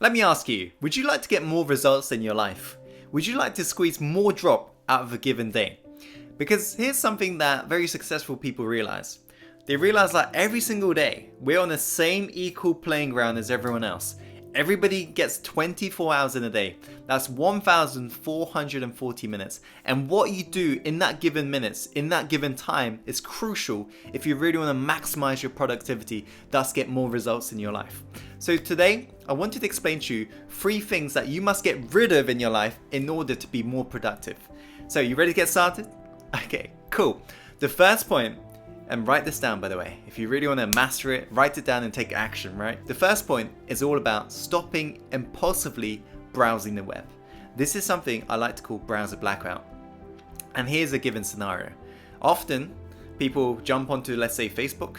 Let me ask you, would you like to get more results in your life? Would you like to squeeze more drop out of a given day? Because here's something that very successful people realize. They realize that every single day, we're on the same equal playing ground as everyone else. Everybody gets 24 hours in a day. That's 1,440 minutes. And what you do in that given minutes, in that given time, is crucial if you really want to maximize your productivity, thus get more results in your life. So today, I wanted to explain to you 3 things that you must get rid of in your life in order to be more productive. So you ready to get started? Okay, cool. The first point, and write this down by the way, if you really want to master it, write it down and take action, right? The first point is all about stopping impulsively browsing the web. This is something I like to call browser blackout. And here's a given scenario. Often people jump onto, let's say, Facebook,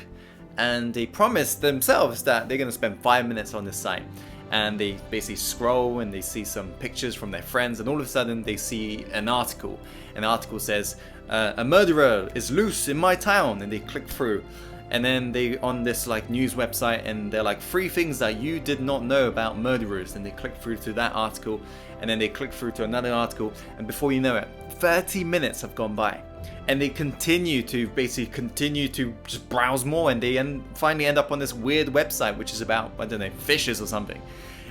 and they promise themselves that they're going to spend 5 minutes on this site. And they basically scroll and they see some pictures from their friends, and all of a sudden they see an article. An article says, a murderer is loose in my town, and they click through. And then they on this like news website, and they're like 3 things that you did not know about murderers, and they click through to that article, and then they click through to another article, and before you know it, 30 minutes have gone by. And they continue to just browse more, and they finally end up on this weird website which is about, I don't know, fishes or something.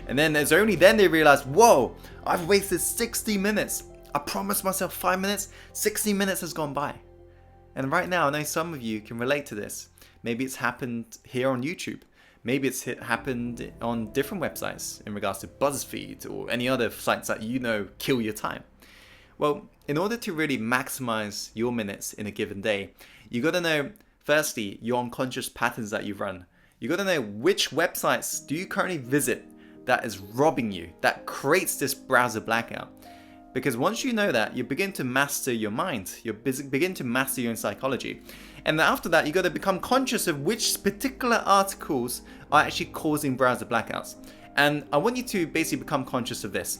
And then it's only then they realize, whoa, I've wasted 60 minutes. I promised myself 5 minutes, 60 minutes has gone by. And right now I know some of you can relate to this. Maybe it's happened here on YouTube. Maybe it's happened on different websites in regards to BuzzFeed or any other sites that you know kill your time. Well, in order to really maximize your minutes in a given day, you got to know, firstly, your unconscious patterns that you run. You got to know which websites do you currently visit that is robbing you, that creates this browser blackout. Because once you know that, you begin to master your mind. You begin to master your own psychology. And after that, you got to become conscious of which particular articles are actually causing browser blackouts. And I want you to basically become conscious of this.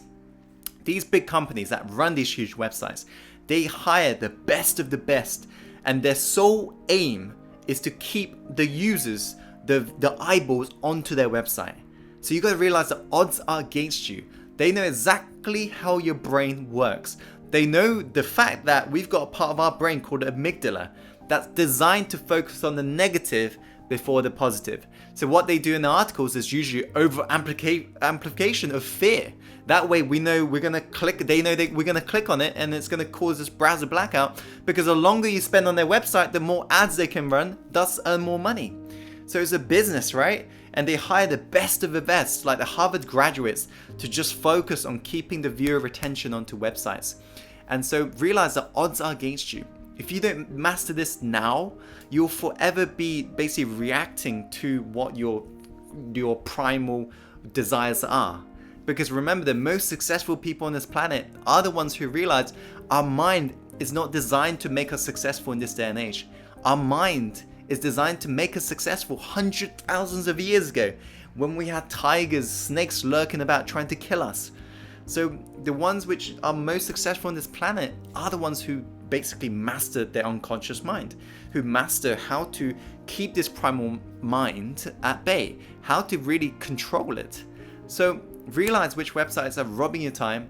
These big companies that run these huge websites, they hire the best of the best, and their sole aim is to keep the users, the eyeballs onto their website. So you got to realize the odds are against you. They know exactly how your brain works. They know the fact that we've got a part of our brain called the amygdala that's designed to focus on the negative before the positive. So what they do in the articles is usually over amplification of fear. That way we know we're going to click, they know that we're going to click on it, and it's going to cause this browser blackout, because the longer you spend on their website, the more ads they can run, thus earn more money. So it's a business, right? And they hire the best of the best, like the Harvard graduates, to just focus on keeping the viewer retention onto websites. And so realize the odds are against you. If you don't master this now, you'll forever be basically reacting to what your primal desires are. Because remember, the most successful people on this planet are the ones who realize our mind is not designed to make us successful in this day and age. Our mind is designed to make us successful hundreds, thousands of years ago, when we had tigers, snakes lurking about trying to kill us. So the ones which are most successful on this planet are the ones who basically master their unconscious mind, who master how to keep this primal mind at bay, how to really control it. So realize which websites are robbing your time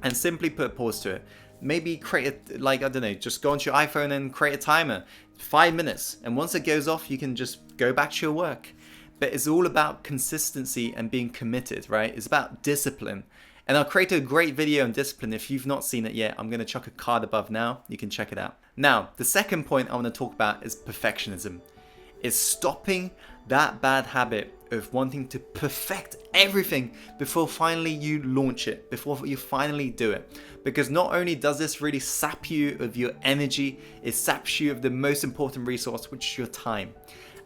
and simply put a pause to it. Maybe create just go onto your iPhone and create a timer, 5 minutes. And once it goes off, you can just go back to your work. But it's all about consistency and being committed, right? It's about discipline. And I'll create a great video on discipline. If you've not seen it yet, I'm going to chuck a card above now. You can check it out. Now, the second point I want to talk about is perfectionism. It's stopping that bad habit of wanting to perfect everything before finally you launch it, before you finally do it. Because not only does this really sap you of your energy, it saps you of the most important resource, which is your time.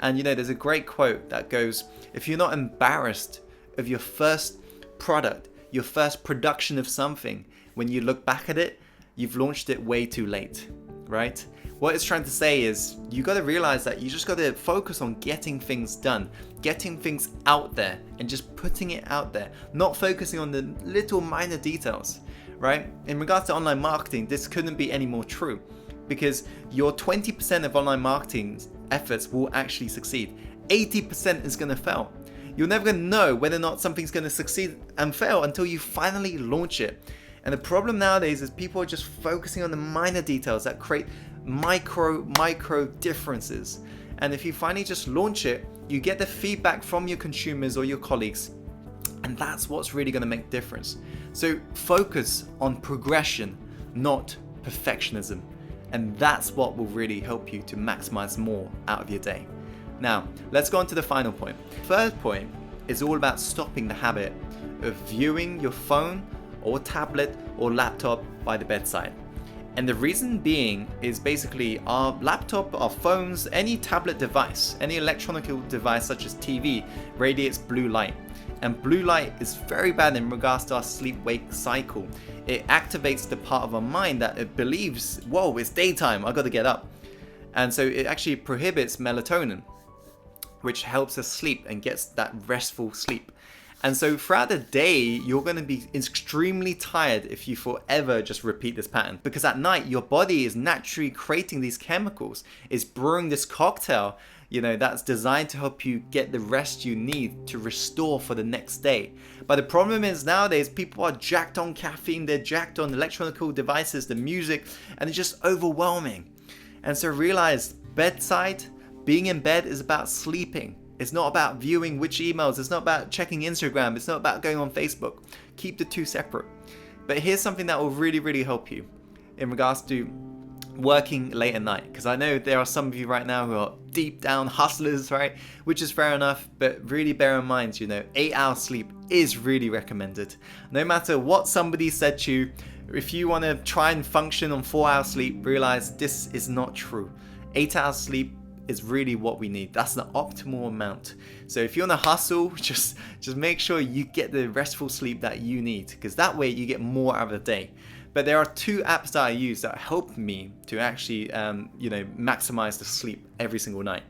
And there's a great quote that goes, if you're not embarrassed of your first product, your first production of something, when you look back at it, you've launched it way too late, right? What it's trying to say is you got to realize that you just got to focus on getting things done, getting things out there, and just putting it out there, not focusing on the little minor details, right? In regards to online marketing, this couldn't be any more true, because your 20% of online marketing efforts will actually succeed. 80% is going to fail. You're never going to know whether or not something's going to succeed and fail until you finally launch it. And the problem nowadays is people are just focusing on the minor details that create micro differences. And if you finally just launch it, you get the feedback from your consumers or your colleagues, and that's what's really going to make a difference. So focus on progression, not perfectionism. And that's what will really help you to maximize more out of your day. Now, let's go on to the final point. Third point is all about stopping the habit of viewing your phone or tablet or laptop by the bedside. And the reason being is basically our laptop, our phones, any tablet device, any electronic device such as TV radiates blue light. And blue light is very bad in regards to our sleep-wake cycle. It activates the part of our mind that it believes, whoa, it's daytime, I gotta get up. And so it actually prohibits melatonin, which helps us sleep and gets that restful sleep. And so throughout the day, you're going to be extremely tired if you forever just repeat this pattern. Because at night, your body is naturally creating these chemicals. It's brewing this cocktail, that's designed to help you get the rest you need to restore for the next day. But the problem is nowadays, people are jacked on caffeine, they're jacked on electronic devices, the music, and it's just overwhelming. And so realize bedside, being in bed is about sleeping. It's not about viewing which emails. It's not about checking Instagram. It's not about going on Facebook. Keep the two separate. But here's something that will really, really help you in regards to working late at night. Because I know there are some of you right now who are deep down hustlers, right? Which is fair enough. But really bear in mind, 8-hour sleep is really recommended. No matter what somebody said to you, if you want to try and function on 4-hour sleep, realize this is not true. 8 hours sleep is really what we need. That's the optimal amount. So if you want to hustle, just make sure you get the restful sleep that you need, because that way you get more out of the day. But there are 2 apps that I use that help me to actually maximize the sleep every single night.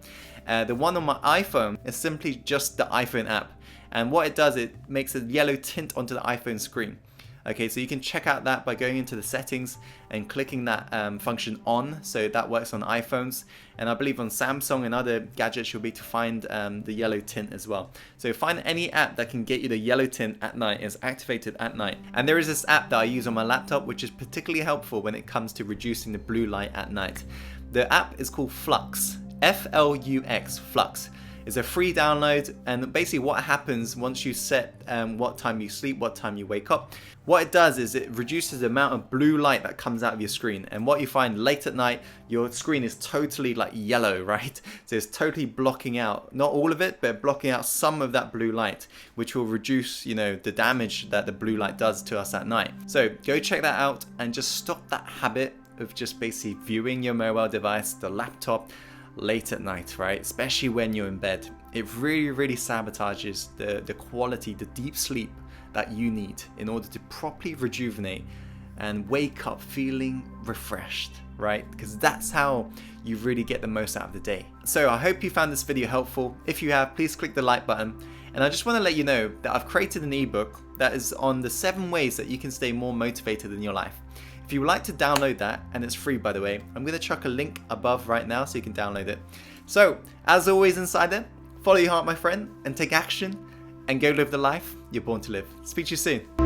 The one on my iPhone is simply just the iPhone app, and what it does, it makes a yellow tint onto the iPhone screen. Okay, so you can check out that by going into the settings and clicking that function on. So that works on iPhones, and I believe on Samsung and other gadgets you'll be able to find the yellow tint as well. So find any app that can get you the yellow tint at night, is activated at night. And there is this app that I use on my laptop which is particularly helpful when it comes to reducing the blue light at night. The app is called Flux, F-L-U-X, Flux. It's a free download, and basically what happens once you set what time you sleep, what time you wake up, what it does is it reduces the amount of blue light that comes out of your screen. And what you find late at night, your screen is totally like yellow, right? So it's totally blocking out, not all of it, but blocking out some of that blue light, which will reduce, the damage that the blue light does to us at night. So go check that out and just stop that habit of just basically viewing your mobile device, the laptop, late at night, right? Especially when you're in bed. It really sabotages the quality, the deep sleep that you need in order to properly rejuvenate and wake up feeling refreshed, right? Because that's how you really get the most out of the day. So I hope you found this video helpful. If you have, please click the like button. And I just want to let you know that I've created an ebook that is on the 7 ways that you can stay more motivated in your life. If you would like to download that, and it's free by the way, I'm going to chuck a link above right now so you can download it. So, as always, Insider, follow your heart, my friend, and take action, and go live the life you're born to live. Speak to you soon.